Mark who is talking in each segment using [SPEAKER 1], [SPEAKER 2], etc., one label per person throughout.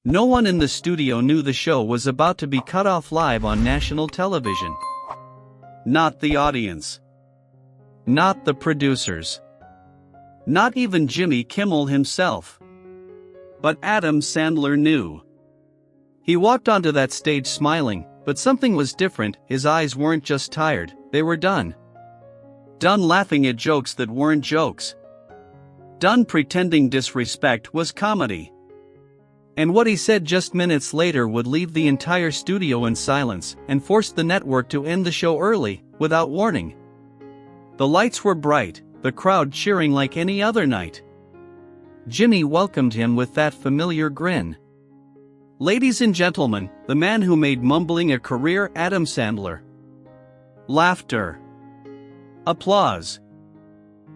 [SPEAKER 1] No one in the studio knew the show was about to be cut off live on national television. Not the audience. Not the producers. Not even Jimmy Kimmel himself. But Adam Sandler knew. He walked onto that stage smiling, but something was different. His eyes weren't just tired, they were done. Done laughing at jokes that weren't jokes. Done pretending disrespect was comedy. And what he said just minutes later would leave the entire studio in silence and force the network to end the show early, without warning. The lights were bright, the crowd cheering like any other night. Jimmy welcomed him with that familiar grin. Ladies and gentlemen, the man who made mumbling a career, Adam Sandler. Laughter. Applause.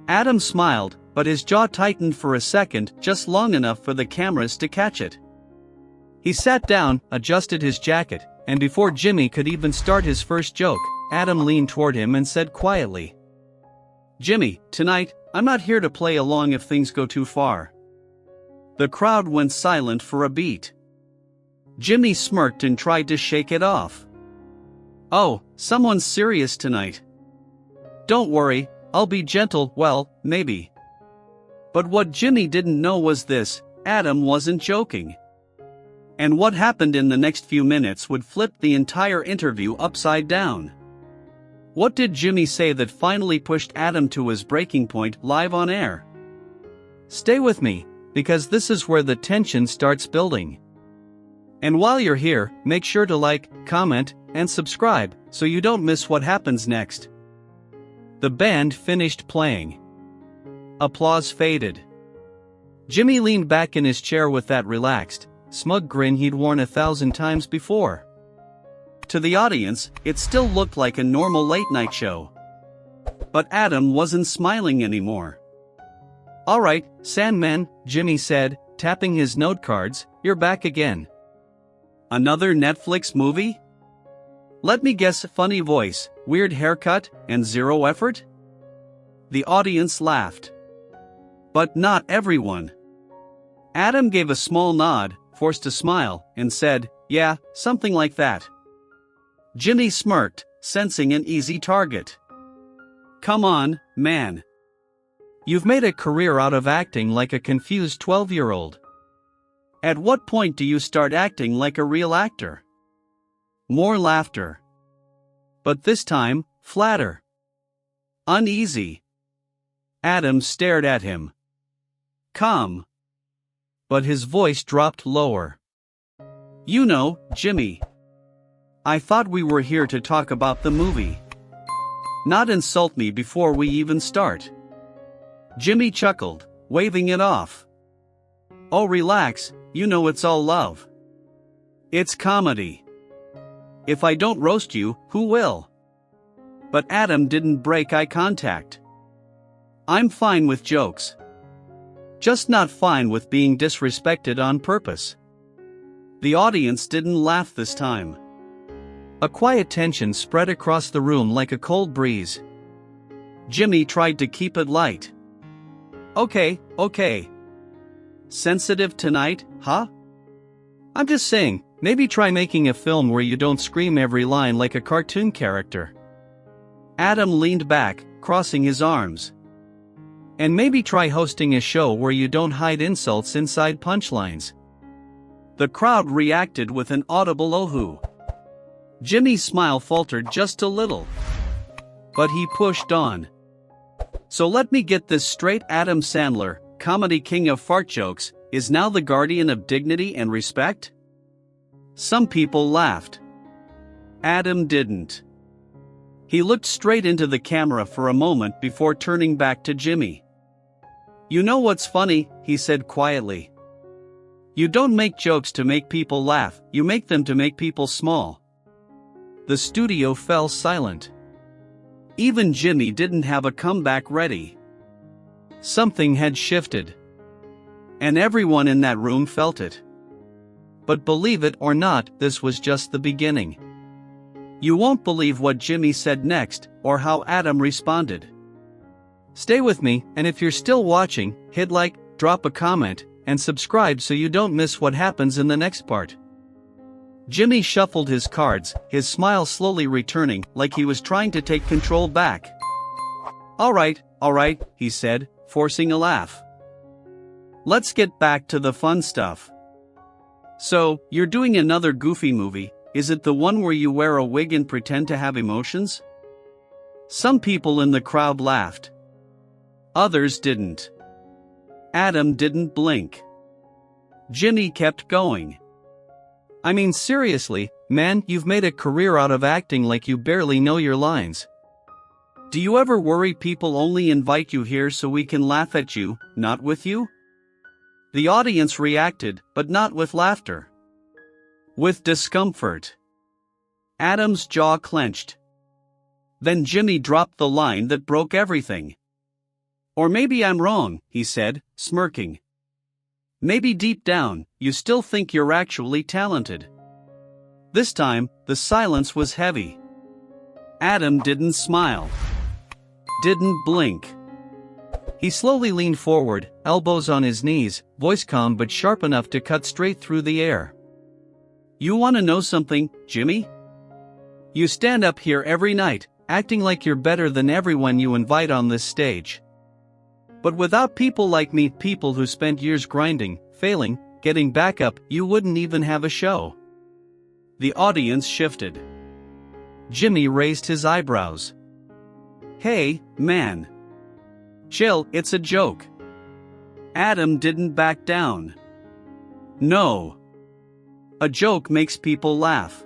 [SPEAKER 1] Adam smiled, but his jaw tightened for a second, just long enough for the cameras to catch it. He sat down, adjusted his jacket, and before Jimmy could even start his first joke, Adam leaned toward him and said quietly, "Jimmy, tonight, I'm not here to play along if things go too far." The crowd went silent for a beat. Jimmy smirked and tried to shake it off. "Oh, someone's serious tonight. Don't worry, I'll be gentle, well, maybe." But what Jimmy didn't know was this: Adam wasn't joking. And what happened in the next few minutes would flip the entire interview upside down. What did Jimmy say that finally pushed Adam to his breaking point live on air? Stay with me, because this is where the tension starts building. And while you're here, make sure to like, comment, and subscribe, so you don't miss what happens next. The band finished playing. Applause faded. Jimmy leaned back in his chair with that relaxed, smug grin he'd worn 1,000 times before. To the audience, it still looked like a normal late-night show. But Adam wasn't smiling anymore. "All right, Sandman," Jimmy said, tapping his note cards, "you're back again. Another Netflix movie? Let me guess, funny voice, weird haircut, and zero effort?" The audience laughed. But not everyone. Adam gave a small nod, forced a smile, and said, "Yeah, something like that." Jimmy smirked, sensing an easy target. "Come on, man. You've made a career out of acting like a confused 12-year-old. At what point do you start acting like a real actor?" More laughter. But this time, flatter. Uneasy. Adam stared at him. Calm. But his voice dropped lower. "You know, Jimmy. I thought we were here to talk about the movie. Not insult me before we even start." Jimmy chuckled, waving it off. "Oh, relax, you know it's all love. It's comedy. If I don't roast you, who will?" But Adam didn't break eye contact. "I'm fine with jokes. Just not fine with being disrespected on purpose." The audience didn't laugh this time. A quiet tension spread across the room like a cold breeze. Jimmy tried to keep it light. Okay. Sensitive tonight, huh? I'm just saying, maybe try making a film where you don't scream every line like a cartoon character." Adam leaned back, crossing his arms. "And maybe try hosting a show where you don't hide insults inside punchlines." The crowd reacted with an audible "oh-hoo." Jimmy's smile faltered just a little. But he pushed on. "So let me get this straight: Adam Sandler, comedy king of fart jokes, is now the guardian of dignity and respect?" Some people laughed. Adam didn't. He looked straight into the camera for a moment before turning back to Jimmy. "You know what's funny?" he said quietly. "You don't make jokes to make people laugh, you make them to make people small." The studio fell silent. Even Jimmy didn't have a comeback ready. Something had shifted. And everyone in that room felt it. But believe it or not, this was just the beginning. You won't believe what Jimmy said next, or how Adam responded. Stay with me, and if you're still watching, hit like, drop a comment, and subscribe so you don't miss what happens in the next part. Jimmy shuffled his cards, his smile slowly returning, like he was trying to take control back. All right, he said, forcing a laugh. Let's get back to the fun stuff. So, you're doing another Goofy movie. Is it the one where you wear a wig and pretend to have emotions? Some people in the crowd laughed. Others didn't. Adam didn't blink. Jimmy kept going. I mean, seriously, man, you've made a career out of acting like you barely know your lines. Do you ever worry people only invite you here so we can laugh at you, not with you? The audience reacted, but not with laughter. With discomfort. Adam's jaw clenched. Then Jimmy dropped the line that broke everything. Or maybe I'm wrong, he said, smirking. Maybe deep down, you still think you're actually talented. This time, the silence was heavy. Adam didn't smile. Didn't blink. He slowly leaned forward, elbows on his knees, voice calm but sharp enough to cut straight through the air. You want to know something, Jimmy? You stand up here every night, acting like you're better than everyone you invite on this stage. But without people like me, people who spent years grinding, failing, getting back up, you wouldn't even have a show. The audience shifted. Jimmy raised his eyebrows. Hey, man. Chill, it's a joke. Adam didn't back down. No. A joke makes people laugh.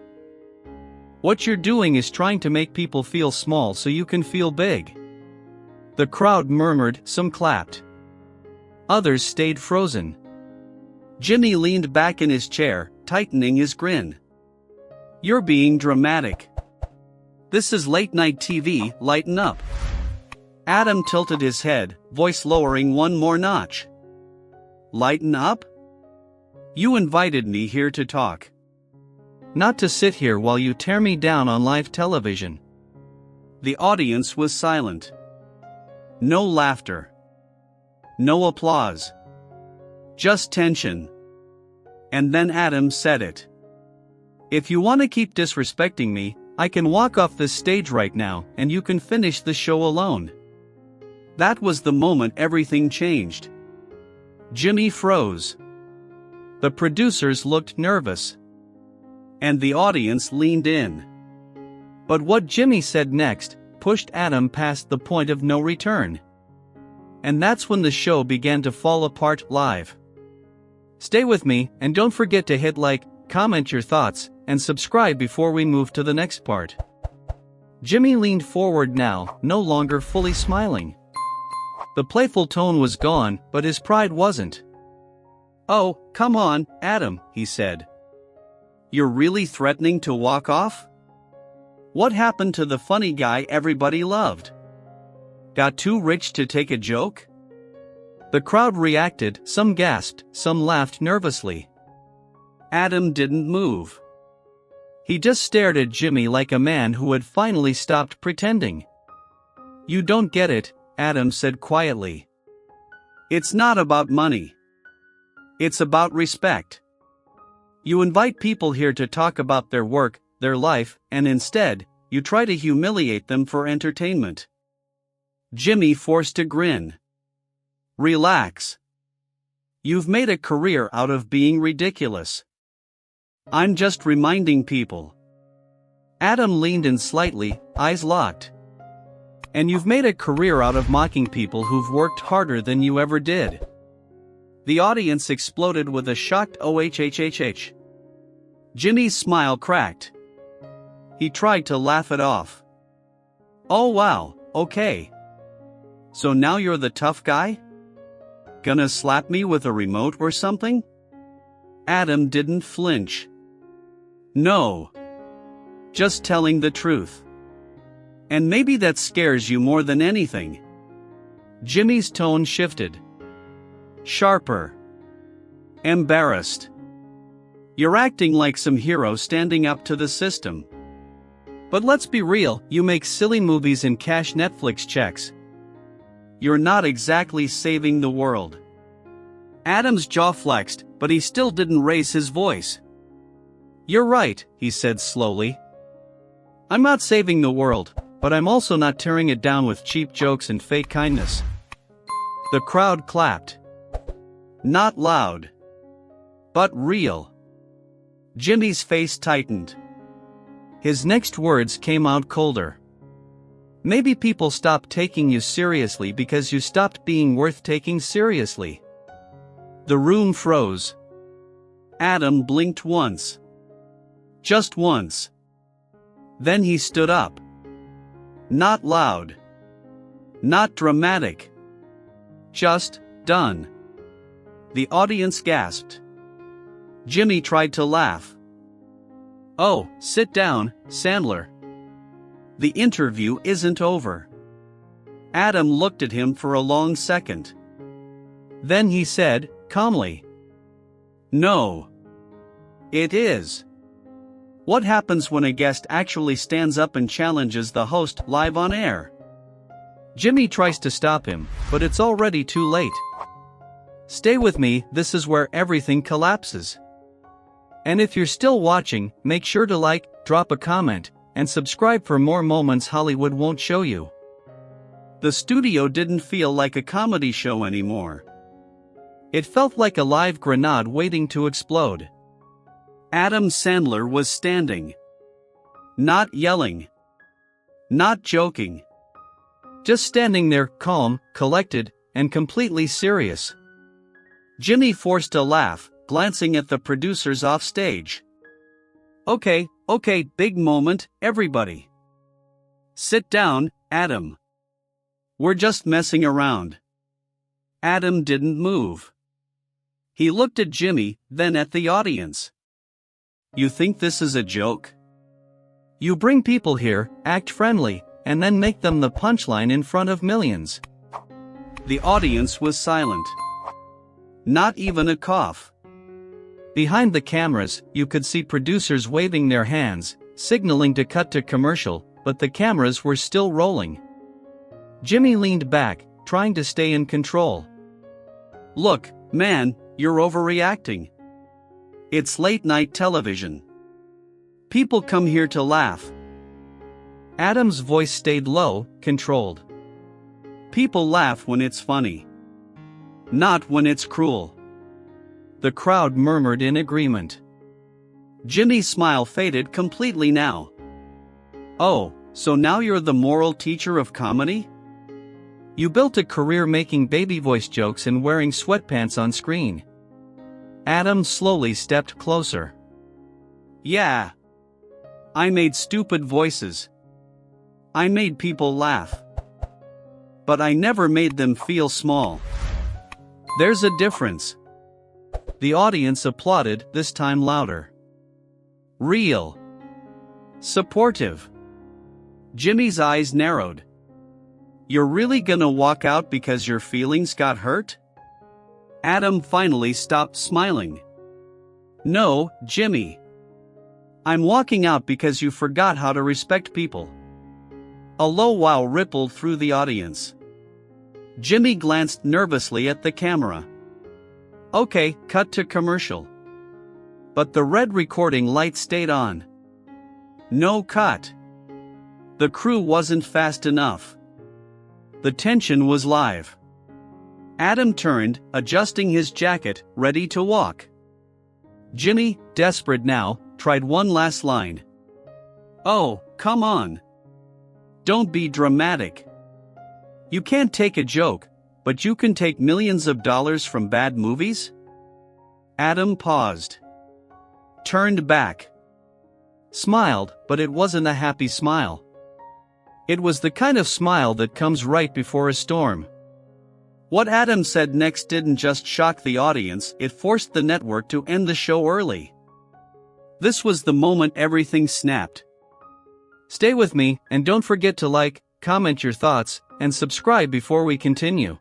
[SPEAKER 1] What you're doing is trying to make people feel small so you can feel big. The crowd murmured, some clapped. Others stayed frozen. Jimmy leaned back in his chair, tightening his grin. You're being dramatic. This is late-night TV, lighten up. Adam tilted his head, voice lowering one more notch. Lighten up? You invited me here to talk. Not to sit here while you tear me down on live television. The audience was silent. No laughter. No applause. Just tension. And then Adam said it. If you want to keep disrespecting me, I can walk off this stage right now and you can finish the show alone. That was the moment everything changed. Jimmy froze. The producers looked nervous. And the audience leaned in. But what Jimmy said next pushed Adam past the point of no return. And that's when the show began to fall apart live. Stay with me and don't forget to hit like, comment your thoughts, and subscribe before we move to the next part. Jimmy leaned forward now, no longer fully smiling. The playful tone was gone, but his pride wasn't. Oh, come on, Adam, he said. You're really threatening to walk off? What happened to the funny guy everybody loved? Got too rich to take a joke? The crowd reacted, some gasped, some laughed nervously. Adam didn't move. He just stared at Jimmy like a man who had finally stopped pretending. You don't get it, Adam said quietly. It's not about money. It's about respect. You invite people here to talk about their work, their life, and instead, you try to humiliate them for entertainment. Jimmy forced a grin. Relax. You've made a career out of being ridiculous. I'm just reminding people. Adam leaned in slightly, eyes locked. And you've made a career out of mocking people who've worked harder than you ever did. The audience exploded with a shocked "OHHHH." Jimmy's smile cracked. He tried to laugh it off. Oh wow, okay. So now you're the tough guy? Gonna slap me with a remote or something? Adam didn't flinch. No. Just telling the truth. And maybe that scares you more than anything. Jimmy's tone shifted. Sharper. Embarrassed. You're acting like some hero standing up to the system. But let's be real, you make silly movies and cash Netflix checks. You're not exactly saving the world. Adam's jaw flexed, but he still didn't raise his voice. "You're right," he said slowly. "I'm not saving the world, but I'm also not tearing it down with cheap jokes and fake kindness." The crowd clapped. Not loud, but real. Jimmy's face tightened. His next words came out colder. "Maybe people stopped taking you seriously because you stopped being worth taking seriously." The room froze. Adam blinked once. Just once. Then he stood up. Not loud. Not dramatic. Just, done. The audience gasped. Jimmy tried to laugh. "Oh, sit down, Sandler. The interview isn't over." Adam looked at him for a long second. Then he said, calmly, "No. It is. What happens when a guest actually stands up and challenges the host live on air?" Jimmy tries to stop him, but it's already too late. Stay with me, this is where everything collapses. And if you're still watching, make sure to like, drop a comment, and subscribe for more moments Hollywood won't show you. The studio didn't feel like a comedy show anymore. It felt like a live grenade waiting to explode. Adam Sandler was standing. Not yelling. Not joking. Just standing there, calm, collected, and completely serious. Jimmy forced a laugh, glancing at the producers off stage. Okay, big moment, everybody. Sit down, Adam. We're just messing around." Adam didn't move. He looked at Jimmy, then at the audience. "You think this is a joke? You bring people here, act friendly, and then make them the punchline in front of millions." The audience was silent. Not even a cough. Behind the cameras, you could see producers waving their hands, signaling to cut to commercial, but the cameras were still rolling. Jimmy leaned back, trying to stay in control. "Look, man, you're overreacting. It's late-night television. People come here to laugh." Adam's voice stayed low, controlled. "People laugh when it's funny. Not when it's cruel." The crowd murmured in agreement. Jimmy's smile faded completely now. "Oh, so now you're the moral teacher of comedy? You built a career making baby voice jokes and wearing sweatpants on screen." Adam slowly stepped closer. "Yeah. I made stupid voices. I made people laugh. But I never made them feel small. There's a difference." The audience applauded, this time louder. Real. Supportive. Jimmy's eyes narrowed. "You're really gonna walk out because your feelings got hurt?" Adam finally stopped smiling. "No, Jimmy. I'm walking out because you forgot how to respect people." A low wow rippled through the audience. Jimmy glanced nervously at the camera. Okay, cut to commercial. But the red recording light stayed on. No cut. The crew wasn't fast enough. The tension was live. Adam turned, adjusting his jacket, ready to walk. Jimmy, desperate now, tried one last line. "Oh, come on. Don't be dramatic. You can't take a joke, but you can take millions of dollars from bad movies?" Adam paused. Turned back. Smiled, but it wasn't a happy smile. It was the kind of smile that comes right before a storm. What Adam said next didn't just shock the audience, it forced the network to end the show early. This was the moment everything snapped. Stay with me, and don't forget to like, comment your thoughts, and subscribe before we continue.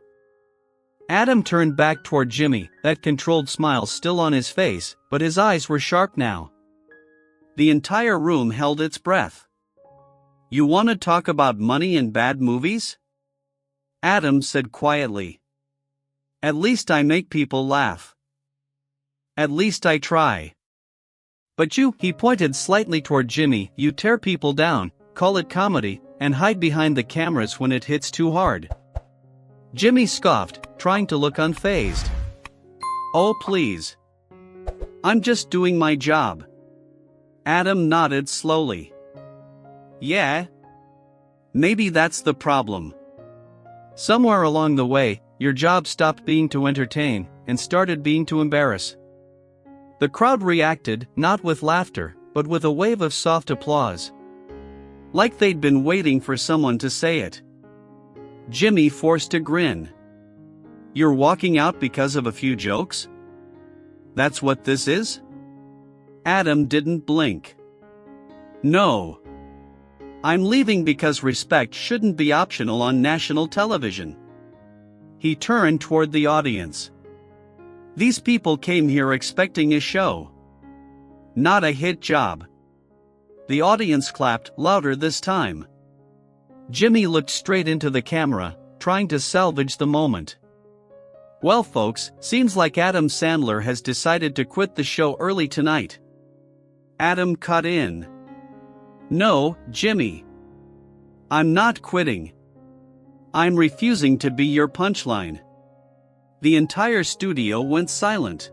[SPEAKER 1] Adam turned back toward Jimmy, that controlled smile still on his face, but his eyes were sharp now. The entire room held its breath. "You want to talk about money and bad movies?" Adam said quietly. At least I make people laugh. At least I try. But you, he pointed slightly toward Jimmy, you tear people down, call it comedy, and hide behind the cameras when it hits too hard. Jimmy scoffed, trying to look unfazed. Oh please. I'm just doing my job. Adam nodded slowly. Yeah? Maybe that's the problem. Somewhere along the way, your job stopped being to entertain, and started being to embarrass. The crowd reacted, not with laughter, but with a wave of soft applause. Like they'd been waiting for someone to say it. Jimmy forced a grin. You're walking out because of a few jokes? That's what this is? Adam didn't blink. No. I'm leaving because respect shouldn't be optional on national television. He turned toward the audience. These people came here expecting a show. Not a hit job. The audience clapped louder this time. Jimmy looked straight into the camera, trying to salvage the moment. Well folks, seems like Adam Sandler has decided to quit the show early tonight. Adam cut in. No, Jimmy. I'm not quitting. I'm refusing to be your punchline. The entire studio went silent.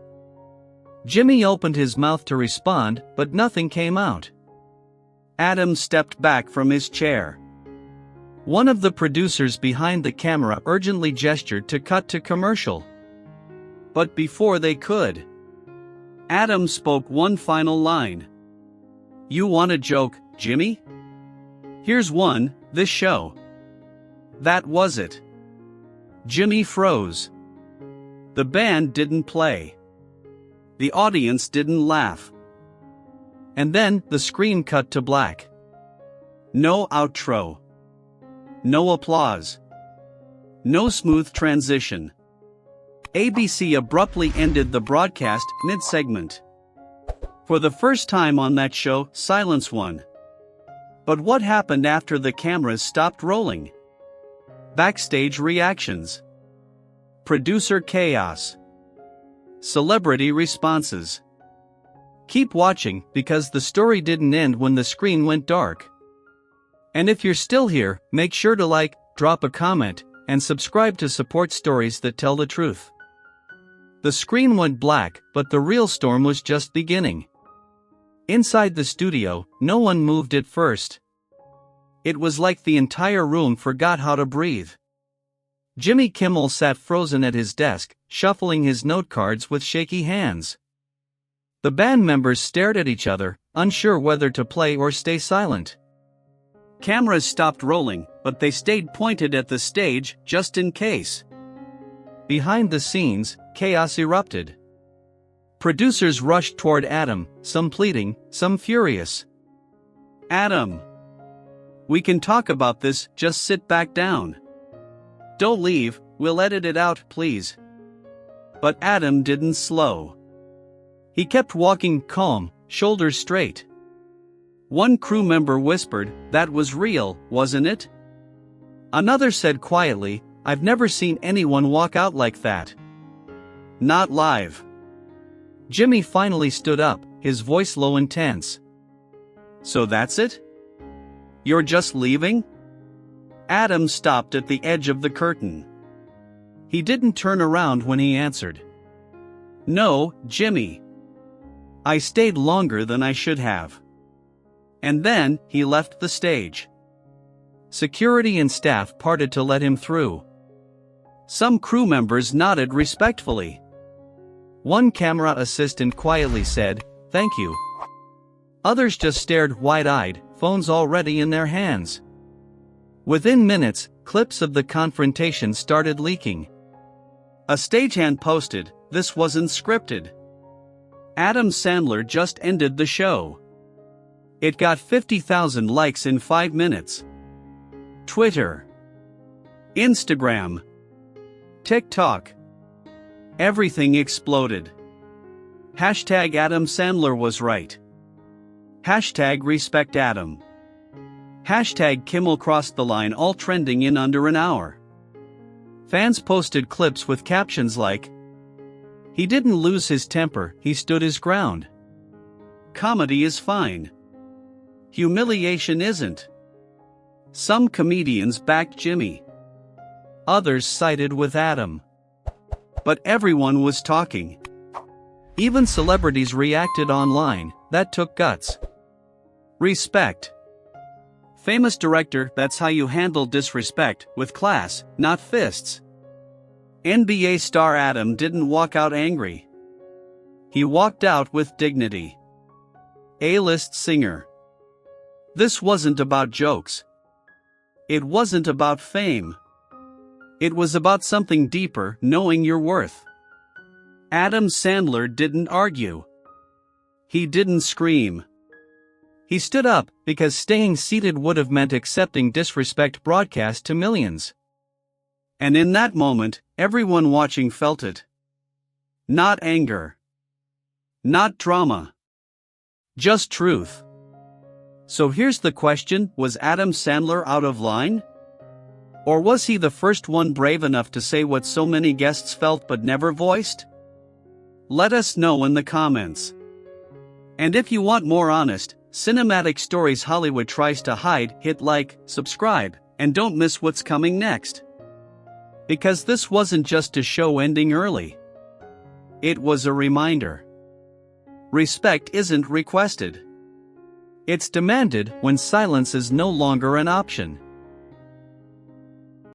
[SPEAKER 1] Jimmy opened his mouth to respond, but nothing came out. Adam stepped back from his chair. One of the producers behind the camera urgently gestured to cut to commercial. But before they could, Adam spoke one final line. You want a joke, Jimmy? Here's one, this show. That was it. Jimmy froze. The band didn't play. The audience didn't laugh. And then the screen cut to black. No outro. No applause. No smooth transition. ABC abruptly ended the broadcast mid-segment. For the first time on that show, silence won. But what happened after the cameras stopped rolling? Backstage reactions. Producer chaos. Celebrity responses. Keep watching, because the story didn't end when the screen went dark. And if you're still here, make sure to like, drop a comment, and subscribe to support stories that tell the truth. The screen went black, but the real storm was just beginning. Inside the studio, no one moved at first. It was like the entire room forgot how to breathe. Jimmy Kimmel sat frozen at his desk, shuffling his note cards with shaky hands. The band members stared at each other, unsure whether to play or stay silent. Cameras stopped rolling, but they stayed pointed at the stage, just in case. Behind the scenes, chaos erupted. Producers rushed toward Adam, some pleading, some furious. Adam! We can talk about this, just sit back down. Don't leave, we'll edit it out, please. But Adam didn't slow. He kept walking calm, shoulders straight. One crew member whispered, that was real, wasn't it? Another said quietly, I've never seen anyone walk out like that. Not live. Jimmy finally stood up, his voice low and tense. So that's it? You're just leaving? Adam stopped at the edge of the curtain. He didn't turn around when he answered. No, Jimmy. I stayed longer than I should have. And then, he left the stage. Security and staff parted to let him through. Some crew members nodded respectfully. One camera assistant quietly said, thank you. Others just stared wide-eyed, phones already in their hands. Within minutes, clips of the confrontation started leaking. A stagehand posted, this wasn't scripted. Adam Sandler just ended the show. It got 50,000 likes in 5 minutes. Twitter. Instagram. TikTok. Everything exploded. Hashtag Adam Sandler was right. Hashtag respect Adam. Hashtag Kimmel crossed the line, all trending in under an hour. Fans posted clips with captions like, "He didn't lose his temper, he stood his ground. Comedy is fine. Humiliation isn't." Some comedians backed Jimmy. Others sided with Adam. But everyone was talking. Even celebrities reacted online. That took guts. Respect. Famous director, "That's how you handle disrespect, with class, not fists." NBA star Adam didn't walk out angry. He walked out with dignity. A-list singer. This wasn't about jokes. It wasn't about fame. It was about something deeper, knowing your worth. Adam Sandler didn't argue. He didn't scream. He stood up, because staying seated would have meant accepting disrespect broadcast to millions. And in that moment, everyone watching felt it. Not anger. Not drama. Just truth. So here's the question, was Adam Sandler out of line? Or was he the first one brave enough to say what so many guests felt but never voiced? Let us know in the comments. And if you want more honest, cinematic stories Hollywood tries to hide, hit like, subscribe, and don't miss what's coming next. Because this wasn't just a show ending early. It was a reminder. Respect isn't requested. It's demanded when silence is no longer an option.